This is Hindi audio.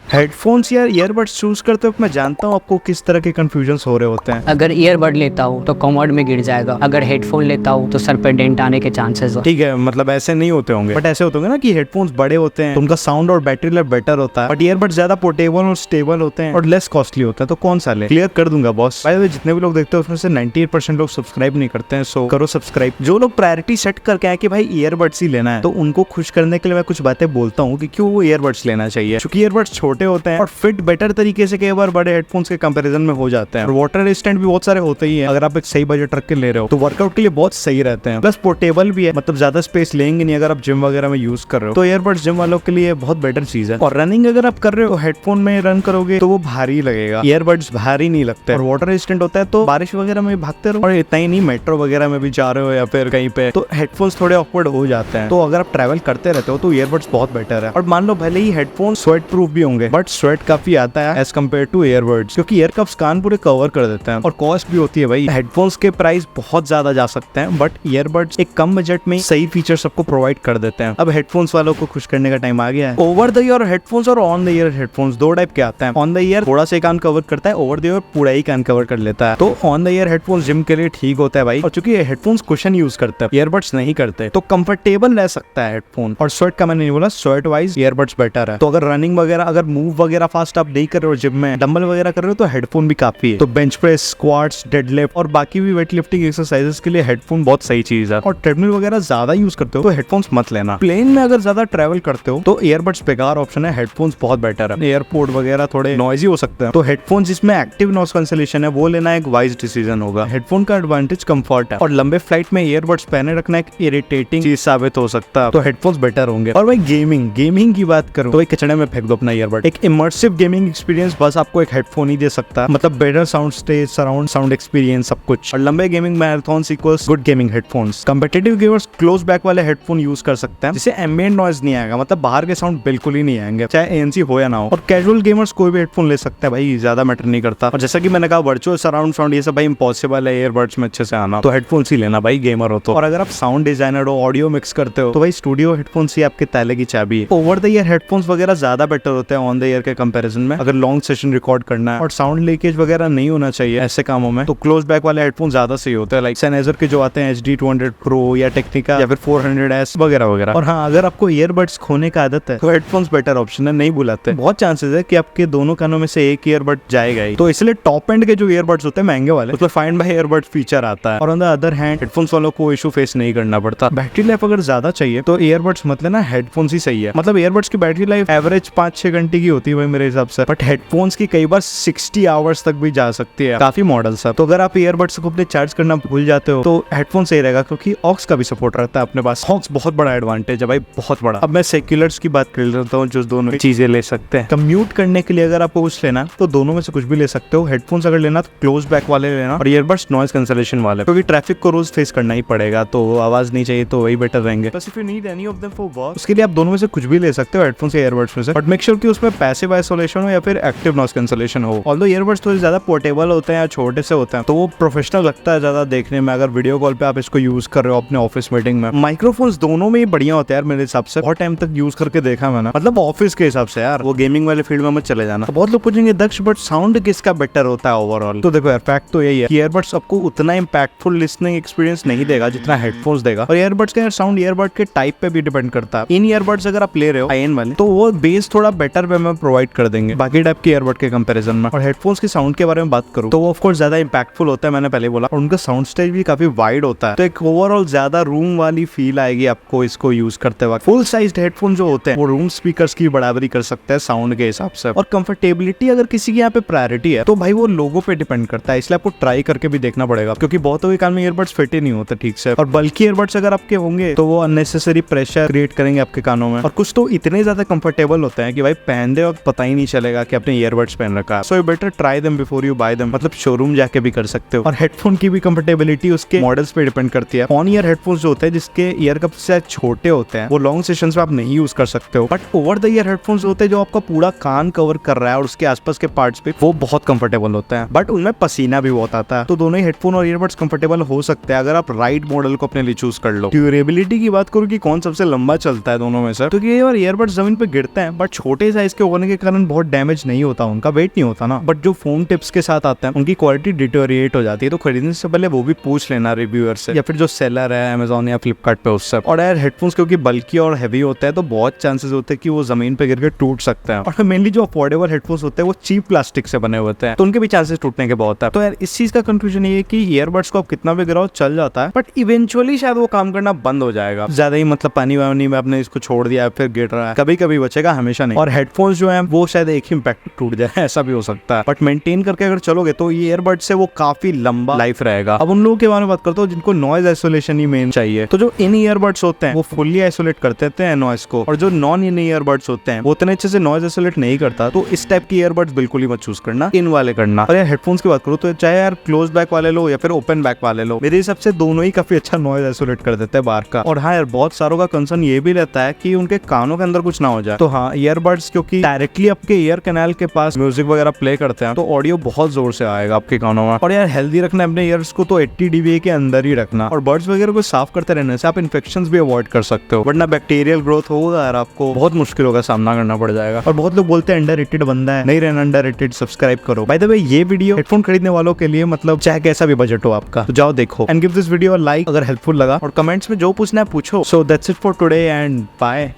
हेडफोन्स या ईयरबड्स चूज करते वक्त मैं जानता हूँ आपको किस तरह के कंफ्यूजन हो रहे होते हैं। अगर ईयरबड लेता हूँ तो कमोड में गिर जाएगा, अगर हेडफोन लेता हूँ तो सर पे डेंट आने के चांसेस हो। ठीक है, मतलब ऐसे नहीं होते होंगे, बट ऐसे होते होंगे ना कि हेडफोन्स बड़े होते हैं तो उनका साउंड और बैटरी लाइफ बेटर होता है, बट ईयरबड्स ज्यादा पोर्टेबल और स्टेबल होते हैं और लेस कॉस्टली होता है। तो कौन सा ले? क्लियर कर दूंगा बॉस। बाय द वे, जितने भी लोग देखते हैं उसमें से 98% लोग सब्सक्राइब नहीं करते हैं, सो करो सब्सक्राइब। जो लोग प्रायोरिटी सेट करके आए कि भाई ईयरबड्स ही लेना है, तो उनको खुश करने के लिए मैं कुछ बातें बोलता हूँ कि क्यों वो ईयरबड्स लेना चाहिए। क्योंकि ईयरबड्स छोटे होते हैं और फिट बेटर तरीके से कई बार बड़े हेडफोन्स के कंपैरिजन में हो जाते हैं, और वाटर रेजिस्टेंट भी बहुत सारे होते ही हैं। अगर आप एक सही बजट रख के ले रहे हो तो वर्कआउट के लिए बहुत सही रहते हैं, प्लस पोर्टेबल भी है, मतलब ज्यादा स्पेस लेंगे नहीं अगर आप जिम वगैरह में यूज कर रहे हो। तो ईयरबड्स जिम वालों के लिए बहुत बेटर चीज है। और रनिंग अगर आप कर रहे हो हेडफोन में रन करोगे तो वो भारी लगेगा, ईयरबड्स भारी नहीं लगते। और वाटर रेजिस्टेंट होता है तो बारिश वगैरह में भागते रहो, और इतना ही नहीं, मेट्रो वगैरह में भी जा रहे हो या फिर कहीं पे, तो हेडफोन्स थोड़े ऑकवर्ड हो जाते हैं। तो अगर आप ट्रैवल करते रहते हो तो ईयरबड्स बहुत बेटर है। और मान लो भले ही हेडफोन स्वेट प्रूफ भी होंगे, बट स्वेट काफी आता है एज कम्पेयर टू ईयरबड्स, क्योंकि ईयर कप्स कान पूरे कवर कर देते हैं और कॉस्ट भी होती है भाई। हेडफोन्स के प्राइस बहुत ज्यादा जा सकते हैं, बट ईयरबड्स एक कम बजट में सही फीचर्स सबको प्रोवाइड कर देते हैं। अब हेडफोन्स वालों को खुश करने का टाइम आ गया है। ओवर द ईयर हेडफोन्स और ऑन द ईयर हेडफोन्स दो टाइप के आते हैं। ऑन द ईयर थोड़ा सा कान कवर करता है, ओवर द ईयर पूरा ही कान कवर कर लेता है। तो on the ear headphones gym के लिए ठीक होता है भाई, और चूंकि हेडफोन्स कुशन यूज करते हैं, ईयरबड्स नहीं करते, तो कंफर्टेबल रह सकता है हेडफोन। और स्वेट का मैंने नहीं बोला, स्वेट वाइज ईयरबड्स बेटर है। तो अगर रनिंग वगैरह, अगर मूव वगैरह फास्ट आप नहीं कर रहे हो, जिम में डंबल वगैरह कर रहे हो, तो हेडफोन भी काफी है। तो बेंच प्रेस, स्क्वाट्स, डेडलिफ्ट और बाकी भी वेट लिफ्टिंग एक्सरसाइजेस के लिए हेडफोन बहुत सही चीज है। और ट्रेडमिल वगैरह ज्यादा यूज करते हो तो हेडफोन्स मत लेना। प्लेन में अगर ज्यादा ट्रैवल करते हो तो ईयरबड्स बेकार ऑप्शन है, हेडफोन्स बहुत बेटर है। एयरपोर्ट वगैरह थोड़े नॉइजी हो सकते हैं, तो हेडफोन जिसमें एक्टिव नॉइज कैंसलेशन है वो लेना एक वाइज डिसीजन होगा। हेडफोन का एडवांटेज कंफर्ट है, और लंबे फ्लाइट में ईयरबड्स पहने रखना एक इरिटेटिंग चीज साबित हो सकता है, तो हेडफोन्स बेटर होंगे। और भाई गेमिंग की बात करूं तो कचड़े में फेंक दो अपना ईयरबड। एक इमर्सिव गेमिंग एक्सपीरियंस बस आपको एक हेडफोन ही दे सकता है, मतलब better sound stage, surround sound experience, सब कुछ। और लंबे gaming marathon equals good gaming headphones. Competitive gamers close back वाले हेडफोन यूज कर सकते हैं, जिससे एम्बिएंट नॉइज नहीं आएगा, मतलब बाहर के साउंड बिल्कुल ही नहीं आएंगे, चाहे एएनसी हो या ना हो। और कैजुअल गेमर्स कोई भी हेडफोन ले सकता है भाई, ज्यादा मैटर नहीं करता। और जैसा कि मैंने कहा, वर्चुअल सराउंड साउंड ये सब भाई इम्पॉसिबल है ईयरबड्स में अच्छे से आना, तो हेडफोन्स ही लेना भाई गेमर हो तो। और अगर आप साउंड डिजाइनर हो, ऑडियो मिक्स करते हो, तो भाई स्टूडियो हेडफोन्स ही आपके ताले की चाबी है। ओवर द ईयर हेडफोन्स वगैरह ज्यादा बेटर होते हैं ऑन द ईयर के कंपैरिजन में, अगर लॉन्ग सेशन रिकॉर्ड करना है और साउंड लीकेज वगैरह नहीं होना चाहिए ऐसे कामों में, तो क्लोज बैक वाले हेडफोन ज्यादा सही होते हैं, लाइक Sennheiser के जो आते हैं HD 200 Pro या टेक्निका या फिर 400S वगैरह वगैरह। और हाँ, अगर आपको ईयरबड्स खोने का आदत है तो हेडफोन्स बेटर ऑप्शन है, नहीं बुलाते। बहुत चांसेस है कि आपके दोनों कानों में से एक ईयरबड जाएगा ही, तो इसलिए टॉप एंड के जो ईयरबड्स होते हैं महंगे वाले, उसमें फाइंड बाय ईयरबड फीचर आता है। और on the other hand headphones वालों को इशू फेस नहीं करना पड़ता। बैटरी लाइफ अगर ज्यादा चाहिए तो ईयरबड्स मत लेना, हेडफोन्स ही सही है। मतलब ईयरबड्स की बैटरी लाइफ एवरेज 5-6 घंटे की होती है भाई मेरे हिसाब से, बट हेडफोन्स की कई बार 60 आवर्स तक भी जा सकती है, काफी मॉडल्स है। तो अगर आप ईयरबड्स को अपने चार्ज करना भूल जाते हो तो हेडफोन सही रहेगा, क्योंकि ऑक्स का भी सपोर्ट रहता है अपने पास। ऑक्स बहुत बड़ा एडवांटेज है भाई, बहुत बड़ा। अब मैं सेक्युलर्स की बात कर लेता हूँ, जो दोनों चीजें ले सकते हैं। कम्यूट करने के लिए अगर आपको कुछ लेना तो दोनों में से कुछ भी ले सकते हो। हेडफोन्स अगर लेना तो क्लोज बैक वाले लेना, और ईयरबड्स नॉइज कैंसलेशन वाले, क्योंकि ट्रैफिक को रोज फेस करना ही पड़ेगा, तो आवाज नहीं चाहिए तो वही बेटर रहेंगे। बस if you need any of them for work, उसके लिए आप दोनों में से कुछ भी ले सकते हो, हेडफोन्स या ईयरबड्स में से, बट मेक श्योर कि उसमें पैसिव आइसोलेशन हो या फिर एक्टिव नॉइज कैंसलेशन हो। ऑल्दो ईयरबड्स थोड़े ज्यादा पोर्टेबल होते हैं या छोटे से होते हैं, तो वो प्रोफेशनल लगता है ज्यादा देखने में, अगर वीडियो कॉल पे आप इसको यूज कर रहे हो अपने ऑफिस मीटिंग में। माइक्रोफोन्स दोनों में ही बढ़िया होते हैं यार मेरे हिसाब से, बहुत टाइम तक यूज करके देखा मैंने, मतलब ऑफिस के हिसाब से यार, वो गेमिंग वाले फील्ड में मत चले जाना। तो बहुत लोग पूछेंगे दक्ष बट साउंड किसका बेटर होता है ओवरऑल, तो देखो यार फैक्ट तो यही है कि ईयरबड्स आपको उतना इंपैक्टफुल लिसनिंग एक्सपीरियंस नहीं देगा जितना हेडफोन्स देगा। और ईयरबड्स का साउंड ईयरबड के टाइप पे भी डिपेंड करता है। इन ईयरबड्स अगर आप ले रहे हो आईएन वाले, तो वो बेस थोड़ा बेटर वे में प्रोवाइड कर देंगे बाकी टाइप के ईयरबड के कंपैरिजन में। और हेडफोन्स के साउंड के बारे में बात करूं तो वो ऑफ कोर्स ज्यादा इंपैक्टफुल होता है, मैंने पहले बोला, और उनका साउंड स्टेज भी काफी वाइड होता है, तो एक ओवरऑल ज्यादा रूम वाली फील आएगी आपको इसको यूज करते वक्त। फुल साइज्ड हेडफोन जो होते हैं वो रूम स्पीकर्स की बराबरी कर सकते हैं साउंड के हिसाब से। और कंफर्टेबिलिटी अगर किसी की यहाँ पे प्रायोरिटी है तो भाई वो लोगों पे डिपेंड करता है, इसलिए आपको ट्राई करके भी देखना पड़ेगा, क्योंकि बहुतों के कान में ईयरबड्स फिट ही नहीं होते ठीक से। और बल्कि ईयरबड्स अगर आपके होंगे तो वो अननेसेसरी प्रेशर क्रिएट करेंगे आपके कानों में, और कुछ तो इतने ज्यादा कंफर्टेबल होते हैं कि भाई पहनते वक्त पता ही नहीं चलेगा कि आपने ईयरबड्स पहन रखा है। So you better try them before you bye them, मतलब शोरूम जाके भी कर सकते हो। और हेडफोन की भी कंफर्टेबिलिटी उसके मॉडल्स पे डिपेंड करती है। ऑन ईयर हेडफोन्स जो होते हैं जिसके ईयर कप से छोटे होते हैं वो लॉन्ग सेशंस में आप नहीं यूज कर सकते हो, but over the ear headphones होते हैं जो आपका पूरा कान कवर कर रहा है और उसके आसपास के पार्ट्स पे, वो बहुत कंफर्टेबल होते हैं, बट उनमें पसीना भी बहुत आता है। तो दोनों ही हेडफोन और ईयरबड्स कंफर्टेबल हो सकते हैं अगर आप राइट मॉडल को अपने लिए चूज कर लो। ड्यूरेबिलिटी की बात करूँ कि कौन सबसे लंबा चलता है दोनों में से, क्योंकि ईयरबड्स जमीन पे गिरते हैं बट छोटे साइज के होने के कारण बहुत डैमेज नहीं होता, उनका वेट नहीं होता ना। बट जो फोन टिप्स के साथ आते हैं उनकी क्वालिटी डिटोरिएट हो जाती है, तो खरीदने से पहले वो भी पूछ लेना रिव्यूअर से या फिर जो सेलर है अमेजोन या फ्लिपकार्ट पे उससे। और यार हेडफोन्स क्योंकि बल्कि और हैवी होता है तो बहुत चांसेस होते हैं कि वो जमीन पे गिर के टूट सकते हैं। और मेनली जो अफोर्डेबल हेडफोन्स होते हैं वो चीप प्लास्टिक से बने होते हैं, तो उनके भी चांसेस टूटने के बहुत है। तो यार इस चीज का कंक्लूजन ये है कि ईयरबड्स को आप कितना भी गिराओ चल जाता है, बट इवेंचुअली शायद वो काम करना बंद हो जाएगा। ज्यादा ही मतलब पानी वानी में आपने इसको छोड़ दिया फिर गिर रहा है, कभी कभी बचेगा, हमेशा नहीं। और हेडफोन्स जो है वो शायद एक ही इम्पैक्ट टूट जाए, ऐसा भी हो सकता है। बट मेंटेन करके अगर चलोगे तो ये ईयरबड से वो काफी लंबा लाइफ रहेगा। अब उन लोगों के बारे में बात करता हूँ जिनको नॉइज आइसोलेशन ही मेन चाहिए। तो जो इन ईयरबड्स होते हैं वो फुल्ली आइसोलेट कर देते हैं नॉइज को, और जो नॉन इन ईयरबड्स होते हैं वो उतने अच्छे से नॉइज आइसोलेट नहीं करता। तो इस टाइप की ईयरबड्स बिल्कुल ही मत चूज करना, इन वाले करना। और यार हेडफोन्स की बात करूँ तो चाहे यार क्लोज बैक वाले लो या फिर ओपन बैक वाले लो, मेरे हिसाब से दोनों ही काफी अच्छा नॉइज आइसोलेट कर देते हैं बाहर का। और हाँ यार बहुत सारों का कंसर्न ये भी रहता है कि उनके कानों के अंदर कुछ ना हो जाए। तो हाँ ईयरबड्स क्योंकि डायरेक्टली आपके ईयर कैनाल के पास म्यूजिक वगैरह प्ले करते हैं तो ऑडियो बहुत जोर से आएगा आपके कानों में। और यार हेल्दी रखना अपने ईयर्स को तो 80 dBA के अंदर ही रखना, और बर्ड्स वगैरह को साफ करते रहने से आप इन्फेक्शंस भी अवॉइड कर सकते हो, वरना बैक्टीरियल ग्रोथ होगा यार आपको बहुत मुश्किलों का सामना करना पड़ जाएगा। और बहुत लोग बोलते हैं अंडररेटेड बंदा है, नहीं रहना अंडररेटेड, सब्सक्राइब करो। बाय द वे ये वीडियो हेडफोन खरीदने वालों के लिए मतलब चाहे कैसा भी बजट हो आपका, तो जाओ देखो and give this video a like अगर हेल्पफुल लगा, और कमेंट्स में जो पूछना है पूछो। So that's it for today and bye.